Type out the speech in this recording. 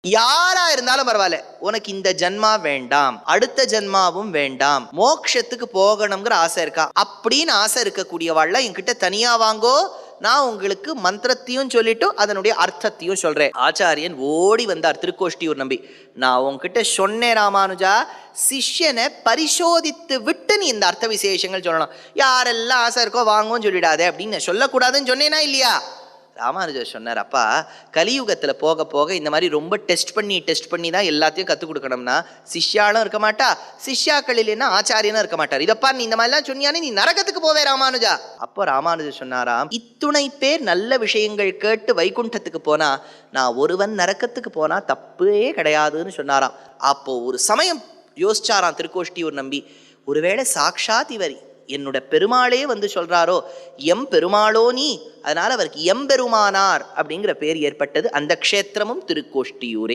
யாரா இருந்தாலும் பரவாயில்ல, உனக்கு இந்த ஜன்மா வேண்டாம், அடுத்த ஜன்மாவும் வேண்டாம், மோட்சத்துக்கு போகணுங்கிற ஆசை இருக்கா? அப்படின்னு ஆசை இருக்கக்கூடியவாள்ல என்கிட்ட தனியா வாங்கோ, நான் உங்களுக்கு மந்திரத்தையும் சொல்லிட்டு அதனுடைய அர்த்தத்தையும் சொல்றேன். ஆச்சாரியன் ஓடி வந்தார் திருக்கோஷ்டியூர் நம்பி. நான் உங்ககிட்ட சொன்னேன் ராமானுஜா, சிஷ்யனை பரிசோதித்து விட்டு நீ இந்த அர்த்த விசேஷங்கள் சொல்லணும். யாரெல்லாம் ஆசை இருக்கோ வாங்குவோன்னு சொல்லிடாதே அப்படின்னு சொல்லக்கூடாதுன்னு சொன்னேனா இல்லையா? ராமானுஜர் சொன்னார், அப்பா கலியுகத்தில் போக போக இந்த மாதிரி ரொம்ப டெஸ்ட் பண்ணி தான் எல்லாத்தையும் கற்றுக் கொடுக்கணும்னா சிஷ்யாலும் இருக்க மாட்டா, சிஷ்யாக்கள் இல்லைன்னா ஆச்சாரியனும் இருக்க மாட்டார். இதப்பா நீ இந்த மாதிரிலாம் சொன்னியானே நீ நரகத்துக்கு போவே ராமானுஜா. அப்போ ராமானுஜர் சொன்னாராம், இத்துணை பேர் நல்ல விஷயங்கள் கேட்டு வைகுண்டத்துக்கு போனா நான் ஒருவன் நரக்கத்துக்கு போனா தப்பே கிடையாதுன்னு சொன்னாராம். அப்போ ஒரு சமயம் யோசிச்சாராம் திருக்கோஷ்டியூர் நம்பி, ஒருவேளை சாக்ஷாத் இவர் என்னோட பெருமாளே வந்து சொல்றாரோ, எம் பெருமாளோ நீ, அதனால அவருக்கு எம்பெருமானார் அப்படிங்கிற பேர் ஏற்பட்டது. அந்த க்ஷேத்திரமும் திருக்கோஷ்டியூரே.